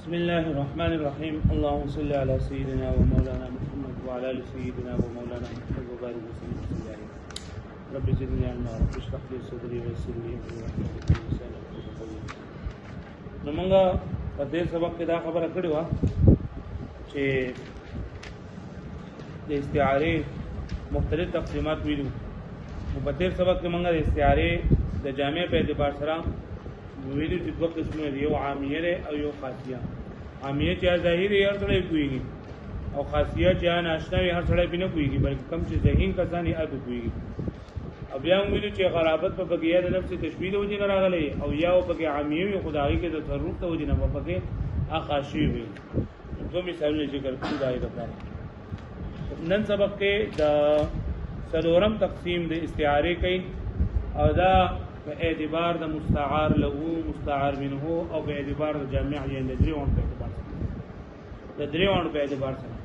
بسم الله الرحمن الرحيم. اللهم صل على سيدنا ومولانا محمد وعلى ال سيدنا ومولانا محمد وبارك وسلم عليه. رب زدني علما رب اشرح لي صدري ويسر لي امري واحلل عقدة من لساني يفقهوا قولي. نو موږ په دې سبق کې دا خبره کړې و چې د استعاره مختلف تقسیمات ویلو. نو په دې سبق کې موږ د استعاره د جامع په اعتبار سره ویلو چې دوه قسمونه دي، یو عامیه او یو خاصیه. عامیه چې ظاهري هر څه کوي او خاصیه چې ناشنا وي هر څه نه کوي، بلکې کم چې ذهین کسان یې اته کوي. او بیا ویلو چې غرابت په بقیه د نفس تشبیه د وجه نه راغلي او یا په کې عامیه وي خدای کې د تصرف د وجه نه په کې اخاشي وي. دوه مثالونه ذکر کړو دای لپاره. نن سبق کې د څلورم تقسیم د استعاره کوي او دا په اعتبار د مستعار له مستعار منه او په اعتبار د جامع یې د دریوان په اعتبار سره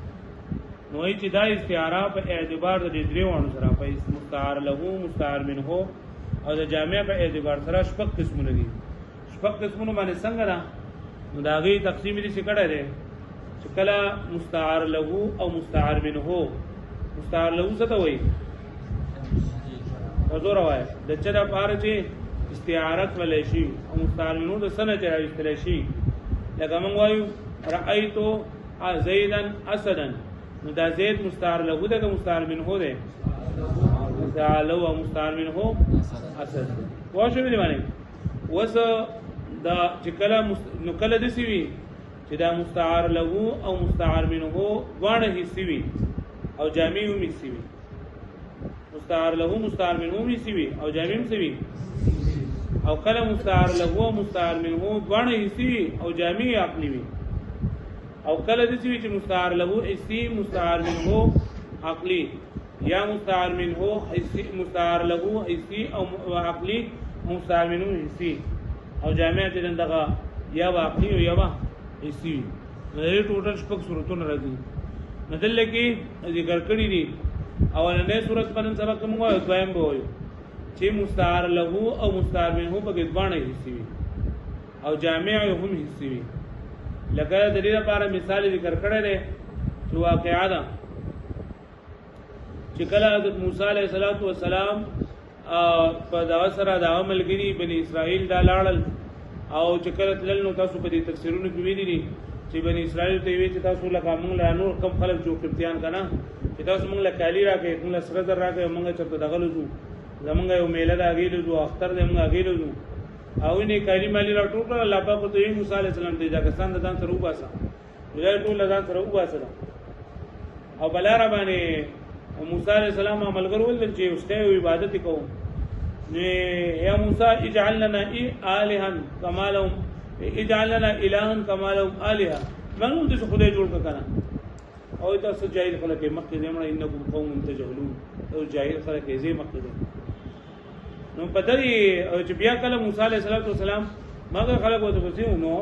نو چې دا استعاره په اعتبار د دریوان سره په مستعار له مستعار منه او د جامع په اعتبار سره شپږ قسمونه دي. شپږ قسمونه باندې څنګه ده نو دا غي تقسیم دي چې کړه ده چې کله مستعار له او مستعار منه. مستعار له څه ته وایي؟ حضور وای د چا د پاره چې استعاره کولای شي او مستعارمنو د سنه چې راوستل شي. لکه موږ وایو رأیتو زیدن اسدا، نو دا زید مستعار له ده که مستعار منه ده؟ مستعار له او مستعار منه اسد. واښو دی باندې وس دا چې کله نو کله د سی وی چې دا مستعار له او مستعار منه واړه حصے وي او جامع هم حصے وي. مستعار له مستعار منه حصے وي او جامع هم وي، او کله مستعار له او مستعار منه دوانه حصے وي او جامع عقلی وي، او کله د چې مستعار له حصے مستعار منه عقلی یا مستعار منه حصے مستعار له حصے او عقلی مستعار منه حصے او جامع چې دغه یا عقلی او یا حصے وي. نو ټوټل شپږ صورتونه راځي. مدل کې ذکر کړی دي. اولنې صورت باندې سبق موږ وایو، دویم به وایو چې مستعار له او مستعار منه په کې دوانه حصے وي او جامع هم حصے وي. لکه د دې لپاره مثال ذکر کړی دی چې واقعا ده چې کله حضرت موسی علیه السلام په دغه سره د عملګری بنی اسرائیل دا لاړل او چې کله تلل نو تاسو په دې تفسیرونو کې ویلي چې بنی اسرائیل ته وی چې تاسو لکه موږ له نور کم خلک جو کپتیان کنه چې تاسو موږ له کالی راکې موږ له سره در راکې موږ چرته دغلو جو زمونږ یو میله دا غیلو جو اختر دې موږ غیلو جو او نه کالی مالی را ټوکړه الله پاک ته موسی علیه السلام دې دا کسان د ځان سره وباسه ولای ټول ځان سره وباسه او بلاره باندې موسی علیه السلام عملګر ول چې اوسته عبادت کوو نه یا موسی اجعل لنا الها كما لهم اجعل لنا الها كما لهم الها منو دې خدای جوړ کړه او تاسو جاهل خلک مکه زمړه انکم قوم تجهلون او جاهل خلک یې مکه نو پدری چې بیا کله موسی علیه السلام مګر خلک وته وسیو نو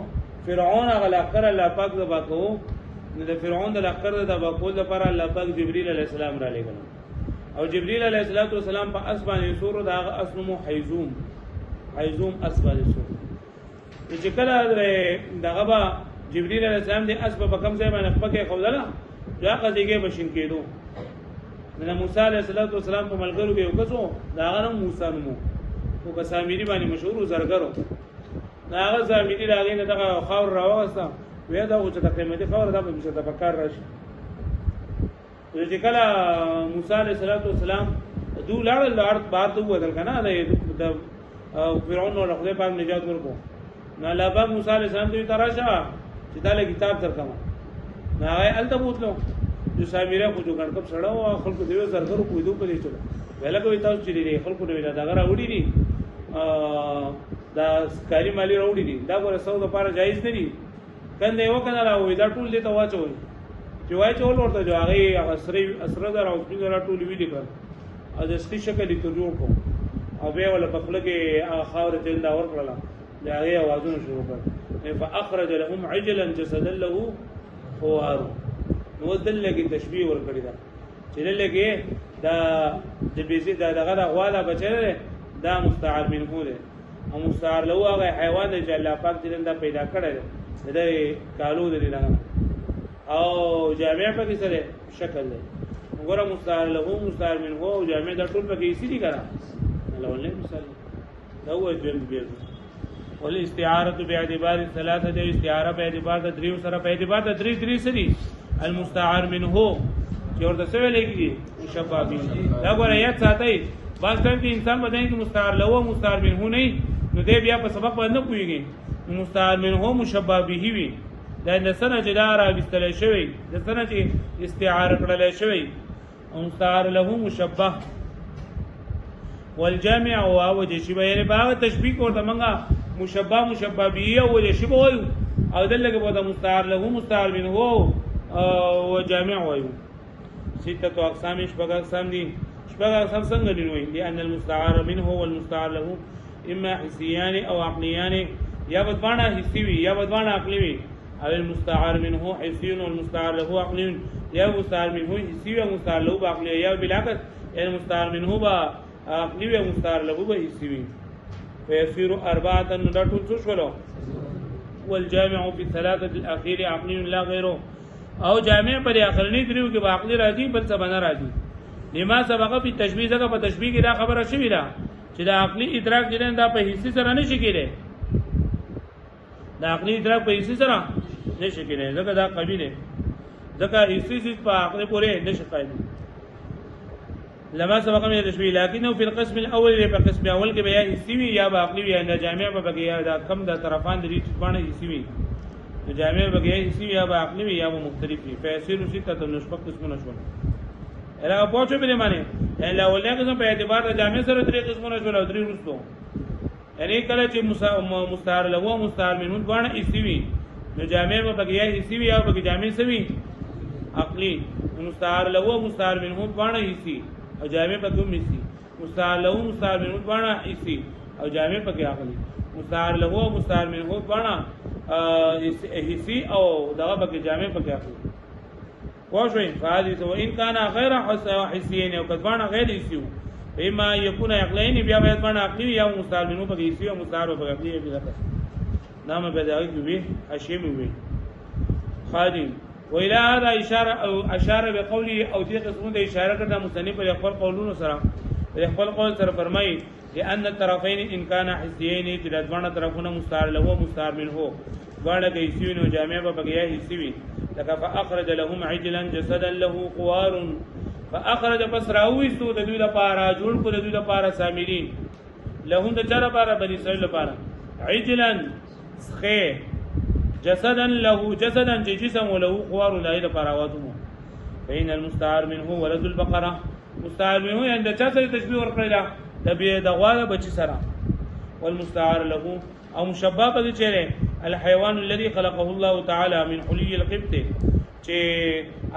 فرعون غلا کړ الله پاک د باکو نو د فرعون د لقر د باکو لپاره الله پاک جبرئیل علیه السلام را لګل او جبرئیل علیه السلام په اسبان سور د اسمو حیزوم اسبان سور چې کله دغه با جبرئیل علیه السلام د اسباب کم ځای باندې پکې خوله دا قضیه بشین کېدو. نو موسی علیه السلام په ملګرو کې یو کسو دا غنم موسی نومو او په سامری باندې مشهور زرګرو دا هغه سامری راغی نه دغه خاور راوسته وې دا او چې د قیمتي خاور دا به مشه د پکار راشي. چې کله موسی علیه السلام دوه لاړ بار ته ودل کنه د فرعون نو خدای پاک نجات ورکو. نو الله پاک موسی علیه السلام ته تراشه چې دا له کتاب ترکمه نه الته بوتلو جو سامریه خو جو ګڼکب سړاو خلکو دیو زرګرو کو دوه پدې چلو ویلا کوي تاسو چې لري خلکو نو دا غره وړي دي دا کاری مالی وړي دي دا ګوره سود لپاره جایز نه دي کنده یو کنه راوي دا ټول دې ته واچوي چې واچول ورته جو هغه اسره دا راو دې را ټول وی دي کړ او د سټي شکل دې جوړ کو او به ولا په خپل کې خاور ته دا ور کړل دا هغه आवाजونه شروع کړ فاخرج لهم عجلا جسدا له خوار. نو دلته تشبیه ور کړی دا چې لکه دا د بیزي دا دغه غواله بچره دا مستعار منه ده او مستعار له هغه حیوان چې الله پاک دې دا پیدا کړی د کالو د رنګ او جامع په کې سره شکل دی وګوره مستعار له مستعار منه او جامع د ټول په کې سړي کرا لولې مثال دا و دې والاستعاره باعتبار الثلاثه د استعاره په اعتبار د دریو سره په اعتبار د درې سری المستعار منه چې ورته څه لګي مشبہ به دا غواړی یا ساتي بعض ټیم کې انسان بدن کې مستعار له مستعار منه نه نو دې بیا په سبق باندې پويږي مستعار منه مشبہ به وي دا د سنه جدا را بستل شوی د سنه چې استعاره کړل شوی او مستعار له مشبہ والجامع او وجه شبه یعنی باغ تشبیه ورته منګه مشبہ به او وجه شبه وایو او دلته په مستعار له مستعار منه او جامع وایو سته اقسام شبه اقسام دي شبه اقسام څنګه دي وایي لأن المستعار منه والمستعار له اما حسيان او عقليان یا بدبانه حسي وي یا بدبانه عقلي وي او المستعار منه حسي والمستعار له عقلي یا مستعار منه حسي او مستعار له عقلي یا بالعكس يعني مستعار منه با عقلي او مستعار له به حسي وي فيصير اربعه ندټول څه شولو والجامع في الثلاثه الاخيره عقلي لا غيره او جامع پر اخرنی دریو کې عقلي راځي بل څه بنا راځي لما سبق په تشبيه ځکه په تشبيه کې دا خبره شوې ده چې دا عقلي ادراک دې دا په حسي سره نشي کېږي دا عقلي ادراک په حسي سره نشي کېږي ځکه دا قوي دی ځکه حسي په عقلي پورې نشي قائم لما سبق من التشبيه لكنه في القسم الاول په قسم اول کې بیا حسي وي یا عقلي وي نه جامع په بقيه دا کم د طرفان د دې باندې حسي وي جامع بقيه حسي وي یا عقلي وي یا مختلف وي فيصير سته نشبه قسمونه شول اله پوهچو به معنی اله ولې قسم په اعتبار د جامع سره درې قسمونه شول او درې وروستو یعنی کله چې مستعار له او مستعار منه باندې حسي وي نو جامع په بقيه حسي وي یا بقيه جامع سوي عقلي مستعار له او مستعار منه باندې حسي او جامع په کوم حسي مستعار له او مستعار منه باندې حسي او جامع په کې عقلي مستعار له او مستعار منه باندې حسي او دغه په کې جامع په کې عقلي واښوي فحديث وان كان غير حسيين او كذبان غير حسي اما يكون عقلين بیا باید باندې عقلي یا مستعار منه په کې حسي او مستعار په عقلي به ذکر نام به دغه وي اشیم وي خادم وإلى هذا اشاره بقوله او دې قسمه د اشاره کړه مصنف په خپل قولونو سره په خپل قول سره فرمایي لأن الطرفين ان كان حسيين چې د ځوانه طرفونه مستعار له او مستعار منه غاړه کې حسي او جامع په بقيه حسي وي لك فاخرج لهم عجلا جسدا له قوار فاخرج بصراوي سو د دوی لپاره جوړ کو د دوی لپاره سامرين لهم د چر لپاره بني اسرائيل لپاره عجلا خي جسدا له جسدا جسم له قوار له لپاره واتمو بين المستعار منه ولد البقره مستعار منه عند چا سره تشبيه ورکړل د بي دغواله بچي سره والمستعار له او مشبہ په چیرې الحيوان الذي خلقه الله تعالى من حلي القبط چې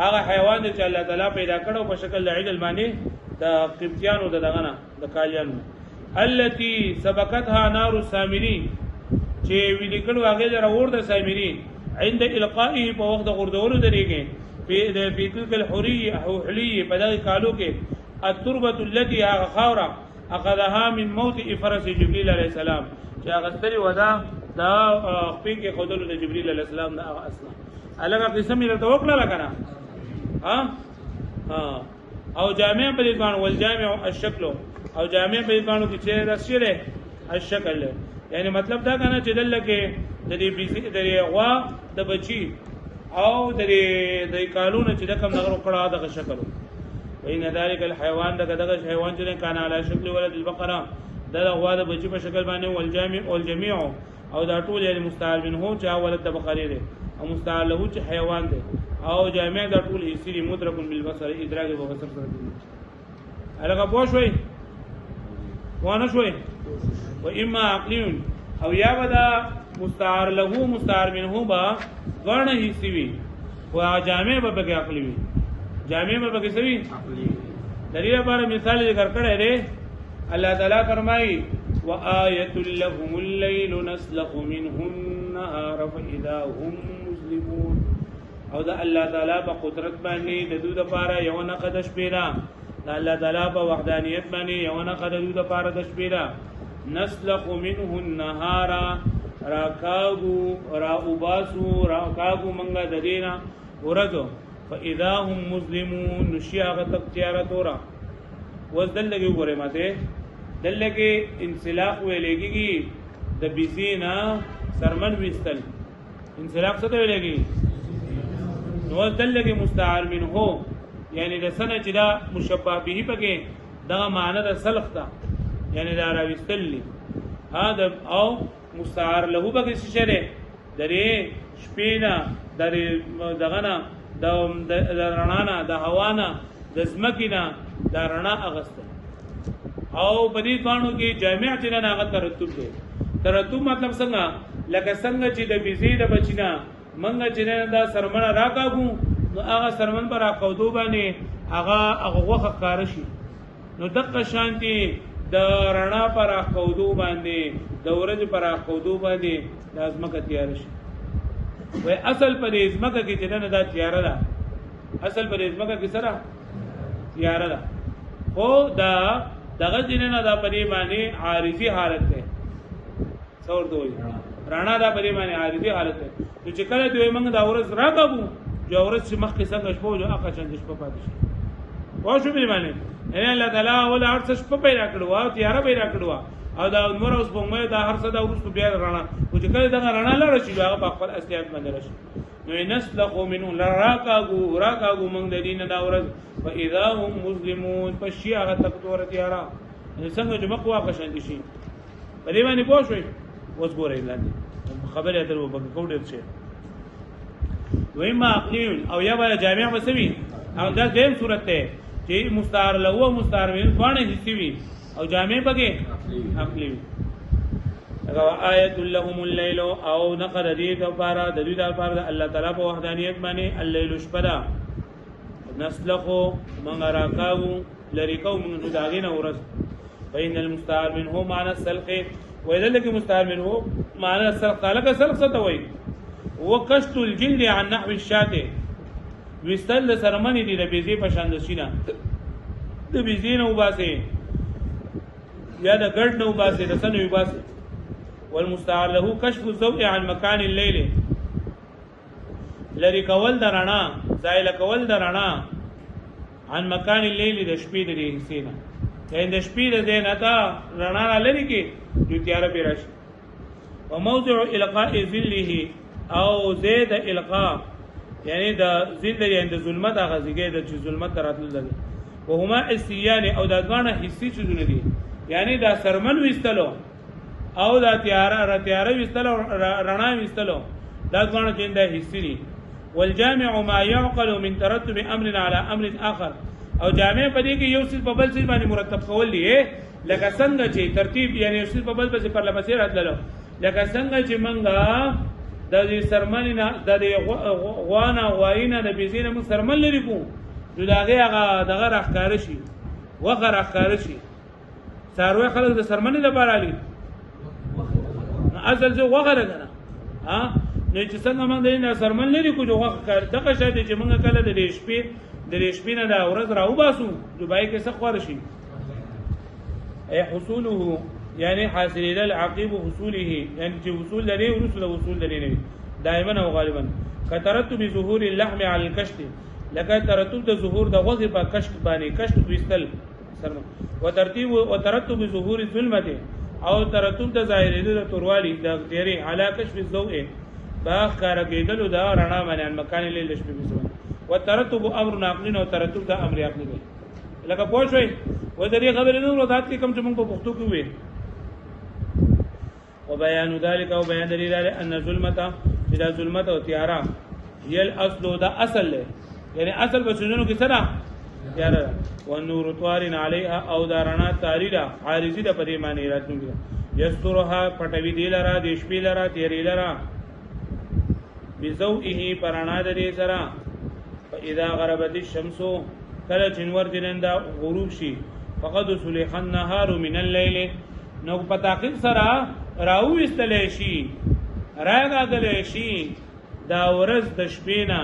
هغه حیوان چې الله تعالی پیدا کړو په شکل د عجل باندې د قبطیانو د دغنه د کالیانو التي سبقتها نار السامرين چې ویل کړو هغه د اور د سامرين عند القائه په وخت د غردولو درېږي په تلك الحريه او حليه په دغه کالو کې التربه التي هغه خاوره اخذها من موت فرس جبريل عليه السلام چې هغه ستري ودا دا خپل کې خدلو د جبريل عليه السلام دا اصلا الګا قسم یې توکل لکنه ها او جامع په دې باندې ول جامع الشکل او جامع په دې باندې چې رسیره الشکل یعنی مطلب دا کنه چې دلته کې د دې بيسي د غوا د بچي او د قانون چې د کوم نغرو کړه دغه شکل وین ذلك الحيوان دغه حیوان چې کان علی شکل ولد البقره د غوا د بچي په شکل باندې والجميع او دا ټول یعنی مستعار منه چې ولد د بقره دی او مستعار له چې حیوان دی او جامع دا ټول یسری مدرک بالبصر ادراک په بصر سره الګه پوښوي وانه شوي و اما عقلی او یا ودا مستعار له مستعار منه با غنه حصي وي او جامع به کې عقلی وي جامع به کې سوي عقلی دلیل لپاره مثال ذکر کړی دی الله تعالی فرمایي وآية لهم الليل نسلخ منه النهار فإذا هم مسلمون او دا الله تعالی په قدرت باندې د دوی لپاره یو نه قدش پیدا دا الله تعالی په وحدانیت باندې یو نه قدش د لپاره د شپې نسلخ منه النهار راکاغو را اوباسو راکاغو منگا ددینا ورزو فاذا هم مسلمون نشیاغ تک تیارت ورا وز دل لگی گورے ماتے دل لگی انسلاق ویلگی گی د بیزینا سرمن ویستل انسلاق څه ته ویلگی نو دل لگی مستعار من ہو یعنی د سنه چې دا مشبہ به پکې دا معنی د سلخ تا یعنی دا راوستل لی دا او مستعار له پکې څه شری درې شپینا درې دغنا د رڼانا د هوانا د زمکینا د رڼا اغستل او په دې باندې کې جامع چې نه هغه ترتب دی ترتب مطلب څنګه لکه څنګه چې د بیزی د بچینا منګه چې نه دا سرمنه راکاګو نو هغه سرمن پر اقودو باندې هغه وخت کار شي نو دغه شانتي د رڼا پر اقودو باندې د ورځ پر اقودو باندې لازمه کې تیار شي وای اصل پر ازمکه کې چې نه دا تیار ده اصل پر ازمکه کې سره تیار ده خو دا دغه جننه دا پرې باندې عارضی حالت ده څور دوی رانا دا پرې باندې عارضی حالت ده چې کله دوی موږ دا ورځ راکاګو جو ورځ چې مخکې څنګه شپو جو اقا چند شپه پاتې شي واښو به باندې ان الله تعالی ول ارڅ شپه پیدا کړو او تیار پیدا کړو او دا نور اوس په مې دا هر څه دا ورس بیا رانا او چې کله دا رانا لاره شي هغه په خپل اصلیت باندې راشي نو نسلخو منو راکاګو موږ د دین دا ورځ فاذا هم مسلمون فشيغه تکتور تیارا څنګه چې مخ واقع شاندي شي په دې باندې پوه شئ اوس ګورئ لاندې خبره درو په کوډر شي وایما عقلیون او یا به جامع مسوي او دا دیم صورت ته چې مستعار له او مستعار وین باندې حصي وي او جامع بګه عقلی هغه آیت لهم الليل او نقد دې د پارا د دې د پارا الله تعالی په وحدانیت باندې الليل شپدا نسلخو من راکاو لریکو من داغین ورس بین المستعار منه معنى السلق واذا لك مستعار منه معنى السلق لك سلق ستوي وکشت الجلد عن نحو الشاته وستل سرمنی دی د بیزی په شان د شینه د بیزی نه وباسه یا د ګډ نه وباسه د سن وباسه والمستعار له كشف الضوء عن مكان الليل لری کول درانا زایل کول درانا عن مکان الليل د شپې د حصینا یعنی د شپې د دینه تا رڼا لري کې د تیار پیرش او موضع القاء ظله او زید القاء یعنی د ظل یعنی د ظلمت هغه زیګه د ظلمت راتل لري وهما استیان او د ځوانه حصي چونه دي یعنی دا سرمن وستلو او دا تیار وستلو رڼا وستلو دا ځوانه چې د حصي دي والجامع ما يعقل من ترتب امر على امر اخر او جامع پدې کې یو څه په بل څه باندې مرتب کول دي لکه څنګه چې ترتیب یعنی یو څه په بل څه پر لمسیر راتللو لکه څنګه چې منګه د دې سرمنینا د دې غوانا غواینا د بيزینه من سرمن لري کو دغه هغه دغه راخکار شي وغه راخکار شي ساروي خلک د سرمنې لپاره علي اصل څه وغه راغله ها نو چې څنګه موږ د نه سرمن لري کو جوغه کار دغه شاته چې موږ کله د شپې نه دا ورځ راو باسو دوبای کې څه خور شي اي حصوله يعني حاصل الى العقيب حصوله يعني چې وصول لري ورسول وصول لري نه دائما او غالبا كترتب ظهور اللحم على الكشف لکه ترتب د ظهور د غوږ په کشف باندې کشف وستل سرمن وترتب ظهور الظلمه او ترتب د ظاهري د توروالي د تیری على كشف الضوء باخ کار کېدل دا رڼا باندې مکان لیل شپې بسو وترتب امر عقلی او ترتب د امر عقلی دی لکه پوښوي و دې خبرې نو ورات کې کم چې موږ په پښتو کې وې وبيان ذلك او بیان دلیل ان ظلمته اذا ظلمت او تیارا هي الاصل دا اصل له یعنی اصل په شنو کې سره تیارا ونور طوار عليها او دارنا تاریدا عارضی د پدې معنی راتلونکي یسترها پټوي دی لرا د شپې لرا تیری لرا بزوئه پرانا د دې سره فاذا غربت الشمس کله جنور دیننده غروب شي فقد سلخ النهار من الليل نو پتاقیق سره راو استلې شي راغله شي دا ورځ د شپې نه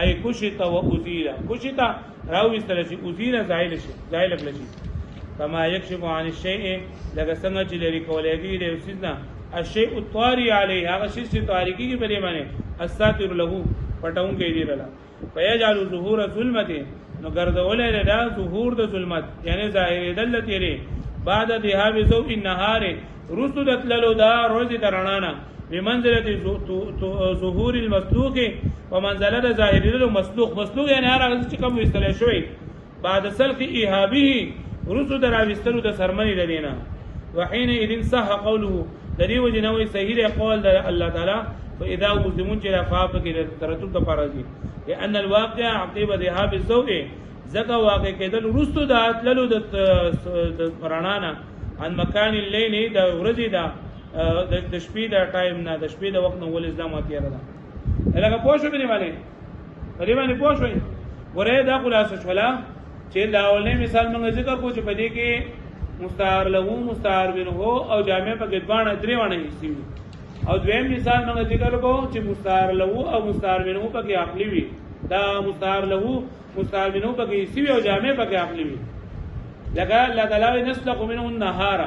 ای کوشتا و اوزیرا کوشتا راو استلې شي اوزیرا زایل شي زایل بل شي کما یکشف عن الشیء لکه څنګه چې لري کولېږي د وسیدنا الشیء الطاری علیه هغه شی چې طاری کیږي په دې باندې الساتر له پټون کې دی رلا فیجعل ظهور ظلمت نو ګرځولې دا ظهور د ظلمت یعنی ظاهر دلت یری بعد ذهاب ضوء النهار رسل تللو دا روز درنانا بمنزله ظهور المسلوق ومنزله ظاهر المسلوق یعنی هغه چې کوم استل شوی بعد سلق ایهابه رسل دراوستلو د سرمنی دلینا وحين اذن صح قوله دری وجنوي صحیح قول د الله تعالی فاذا مسلمون چې رفاف کې ترتب د فرضي لان الواقع عقب ذهاب الضوء زکه واقع کېدل رستو د اتللو د پرانانا ان مکان الليل د ورځې د شپې د ټایم نه د شپې د وخت نو ول اسلام اتیره ده لکه پوښښ به نیواله پریمانه پوښښ ورې دا خلاصه شولا چې دا اولنې مثال موږ ذکر کوو چې په دې کې مستعار له مستعار منه او جامع په ګډوانه درې وانه هي او دویم مثال موږ ذکر کوو چې مستعار له او مستعار منه په کې عقلی وي دا مستعار له مستعار منه په کې سی او جامع په کې عقلی وي لکه الله تعالی نسلق منه النهار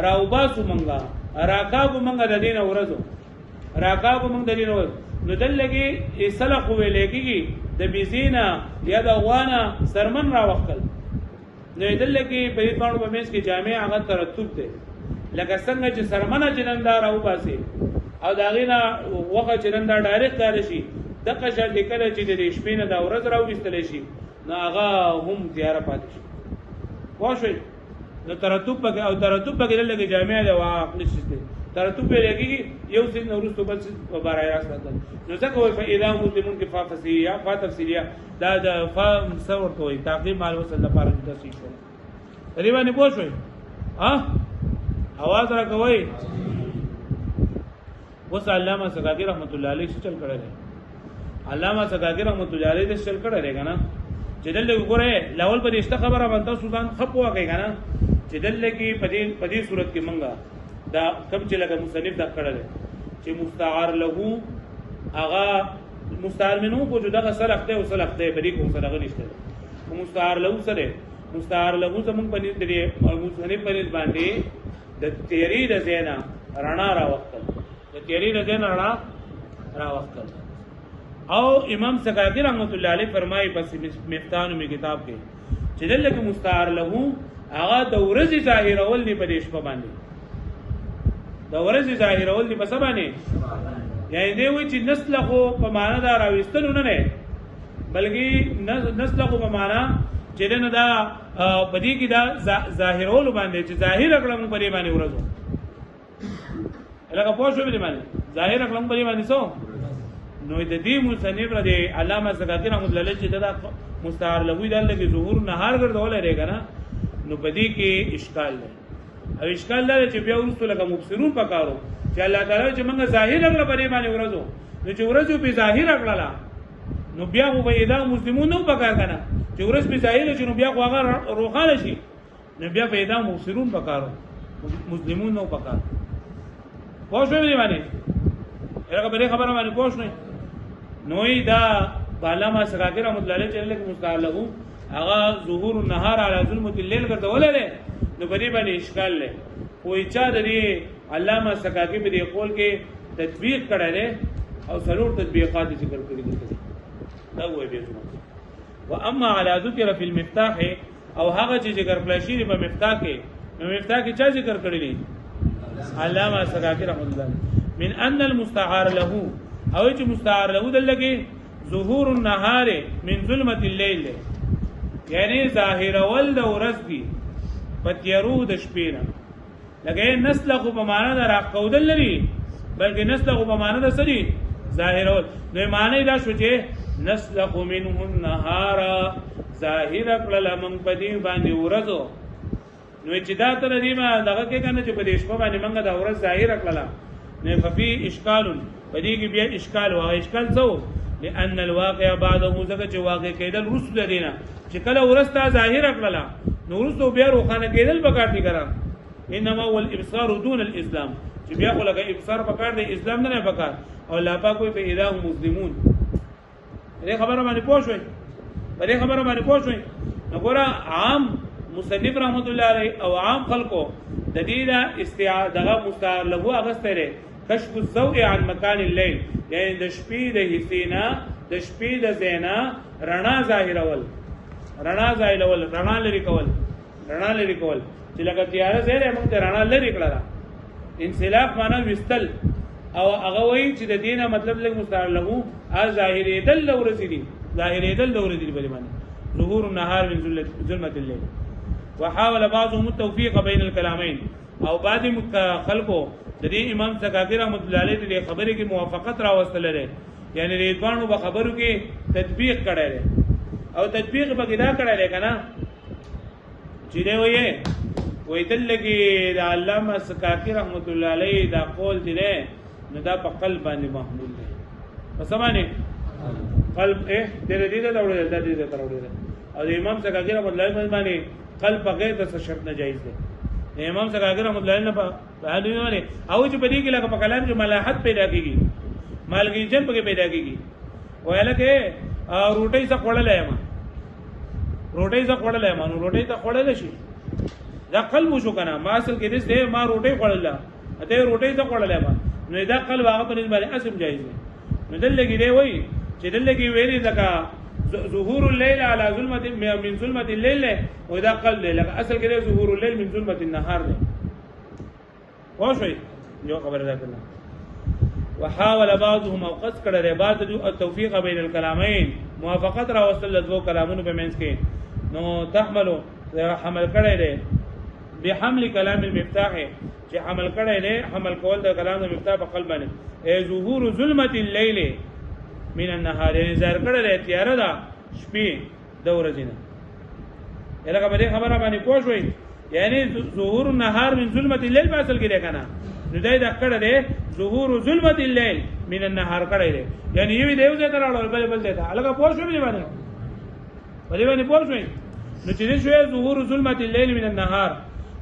راوباسو منغا راکاګو منغا د دین ورځو راکاګو منغا د دین ورځو نو دلګي اسلق ویلېږي د بيزینا یا د غوانا سرمن را وکړ نو دلګي په دې باندې په مېس کې جامع هغه ترتب دی لکه څنګه چې سرمنه جنندار او باسي او دا غینا وغه جنندار ډایرکټ کار شي د قشر د کله چې د شپې نه د ورځ راو وستل شي نو هغه هم تیار پاتې شي واښوي نو ترتب پکې او ترتب پکې لګي جامع دی واقع نشي ترتب په لګي یو څه نورستو بل څه مبارای راځي نو ځکه وای فاذا مسلمون کې فاتفسیریه دا د څور توي تعقیب مال وصل لپاره د تفصیل کړي تقریبا نه پوښوي ها आवाज را کوي وس علامه سقاقی رحمت الله علیه چل کړه علامه سقاقی رحمت الله علیه چل کړه لري کنه چې دلته وګوره لاول په دې خبره باندې سودان خپو کوي کنه چې دلته کې په دې صورت کې منګه دا کم چې لکه مصنف دا کړل چې مستعار له اغا مستعار منو کو جو دغه سلف ته او سلف ته بری کوم سره غنښت مستعار له سره مستعار له زمون په دې مصنف په دې باندې د تیری د زینا رڼا را وخت د تیری د زینا رڼا را وخت او امام سقاقی رحمت الله علیه فرمایي پس مفتاح می کتاب کې چې دلته مستعار له هغه د ورځې ظاهر اول دی په دې شپه باندې د ورځې ظاهر اول دی په سبا نه یعنی دی وی چې نسلخو په معنا دا راوستلو نه نه بلکې نسلخو په معنا چې نه دا په دې کې دا ظاهر اول باندې چې ظاهر کړم په دې باندې ورځو لکه پوه شو به باندې ظاهر کړم په دې باندې سو نو د دې مصنف را دي علامه سقاقی رحمت الله علیه چې دا مستعار لوی دل کې ظهور نهار ګرځول لري کنه نو په دې کې اشکال دی او اشکال دا چې بیا ورسته لکه مبصرون پکارو چې الله تعالی چې موږ ظاهر کړل په دې باندې ورځو نو چې ورځو په ظاهر کړل نو بیا مو به اذا مسلمون نو پکار کنه چې ورځ په ظاهر چې نو بیا هغه روخانه شي نو بیا په اذا مبصرون پکارو مسلمون نو پکار پوه شو دې باندې هغه به خبره باندې پوه شو نوې دا علامه سقاقی رحمت الله علیه چې له مستعلقو هغه ظهور النهار علی ظلمت الليل ګرځول لري نو په دې باندې اشکال لري کوئی چا د دې علامه سقاقی په دې قول کې تطبیق کړی او ضرور تطبیقات ذکر کړی دي دا وایي به و اما على ذکر فی المفتاح او هغه چې ذکر کړی شی په مفتاح کې نو مفتاح کې چا ذکر کړی دي علامه سقاقی رحمت الله من ان المستعار له او چې مستعار له دلته ظهور النهار من ظلمت الليل یعنی ظاهر ول د ورځ دی پتیرو د شپې نه لکه نسلخ په معنا د راقودل لري بلکې نسلخ په معنا د سړي ظاهر ول نو معنی دا شو چې نسلخ منه النهار ظاهر کړل من پدې باندې ورځو نو چې دا تر دې ما دغه کې کنه چې په دې شپه باندې منګه د ورځ ظاهر کړل نه ففي اشکال پدې کې بیا اشکال او اشکال څو لأن الواقع بعده ذکر چې واقع کېدل رسل دینا چې کله ورسته ظاهر کړل نو ورسته بیا روخانه کېدل پکار دي ګرام انما هو الابصار دون الاسلام چې بیا خو لکه ابصار پکار دی اسلام نه پکار او لا پاکوي په اله مسلمون دې خبره باندې پوښوي دې خبره باندې پوښوي وګوره عام مصنف رحمت الله علیه او عام خلکو د دې دا دغه مستعار له اغستره کشف الضوء عن مکان الليل، یعنی د شپې د حصینا د شپې د زینا رڼا ظاهرول، رڼا لري کول چې لکه تیاره زیره موږ ته رڼا لري کړه. انسلاخ معنا وستل، او هغه وایي چې د دینه مطلب لږ مستعار له ظاهرېدل د ورځې دي، بلې معنی ظهور النهار من ظلمة الليل. وحاول بعضهم التوفيق بين الكلامين، او بعض خلقو د دې امام سکاکی رحمۃ اللہ علیہ دې خبرې کې موافقت راوستل لري، یعنی ریدوانو په خبرو کې تطبیق کړی دی، او تطبیق به دا کړی دی کنه چې دی وایي دلته د علامه سکاکی رحمۃ اللہ علیہ دا قول دی نو دا په قلب باندې محمول دی. په سمانه قلب دې ته وړل، او د امام سکاکی رحمۃ اللہ علیہ باندې قلب بغیر د شرط نه جایز دی. امام سکاکی رحمۃ اللہ علیہ په حالو باندې او چې په دې کې لکه په کلام کې ملاحت پیدا کیږي، مالګین جن پکې پیدا کیږي. وایله کې روټۍ څخه خړلې ما نو روټۍ ته خړل شي دا قلب شو کنه، ما اصل کې دې ما روټۍ خړل، اته روټۍ ته خړلې ما نو دا قلب هغه په نسبت اسم جایز دی. نو دلته دی وایي چې دلته ویلي ځکه ظهور الليل على ظلمة من ظلمة الليل، ودا قلب لك اصل كده ظهور الليل من ظلمة النهار له واش یو خبر ده کنه. وحاول بعضهم او قص کړه بعض التوفيق بين الكلامين، موافقت را وصل لزو کلامونو په منځ کې، نو تحملوا حمل کړه ده بحمل كلام المفتاح، چې حمل کړه ده حمل کول د کلام د مفتاح په قلب باندې ظهور ظلمة الليل من النهار، یعنی ظاهر کړه ده تیاره ده شپې د ورځې نه. الهغه به خبره باندې پوه شوي، یعنی ظهور النهار من ظلمة الليل په اصل کې ده کنه، نو دای دا کړه ده ظهور ظلمة الليل من النهار کړه ده، یعنی یو دی یو ځای ته راوړل بل ځای ته. الهغه پوه شوي باندې پوه شوي، نو چې شوی ظهور ظلمة الليل من النهار،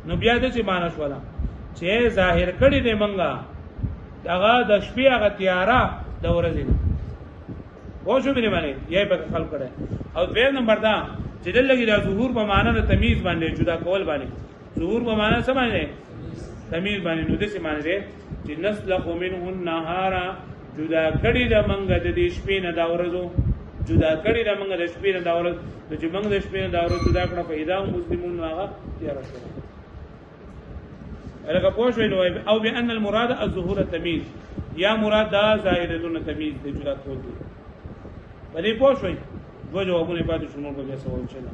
نو بیا د څه معنی شولا چې ظاهر کړي ده منګه هغه د شپې هغه تیاره د ورځې نه وښو به باندې یې په خلق کړه. او دویم نمبر دا چې دلته د ظهور په معنا د تمیز باندې جدا کول باندې، ظهور په معنا څه باندې تمیز باندې، نو د څه معنی ده چې نسلخ منه النهار، جدا کړي د منګه د شپې نه دا ورځو، جدا کړي د منګه د شپې نه دا ورځ، چې منګه د شپې نه دا ورځ جدا کړه پیدا مسلمون هغه تیار شو. الګه پوښوي نو او بان المراد الظهور التمیز، یا مراد دا ظاهرتون تمیز د جدا کول دي. باندې پوښوي دوه جوابونه پاتې شنو په ځای سوال چلا.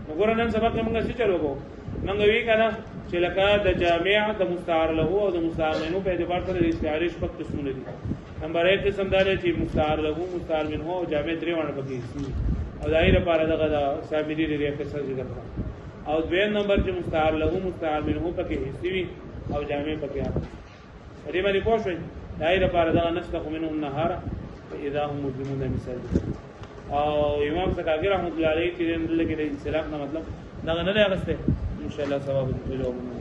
وګورئ نن سبا کې موږ څه چلو کو موږ وی کنه چې لکه د جامع د مستعار له او د مستعار منه په اعتبار سره استعاره شپږ قسمونه دي. نمبر 1 قسم دا دی چې مستعار له مستعار منه او جامع درې وانه پکې او دایره لپاره دغه صابری لري په څه ذکر کړه. او دویم نمبر چې مستعار له مستعار منه پکې حصي او جامع پکې راځي. دې باندې پوښوي دایره لپاره دغه نسخه منه النهار فاذا هم مجرمون مثال. او امام سکاکی رحمۃ اللہ علیہ چې دلته کې د انسلاخ نه مطلب دا نه لري غسته ان شاء الله ثواب دې جوابونه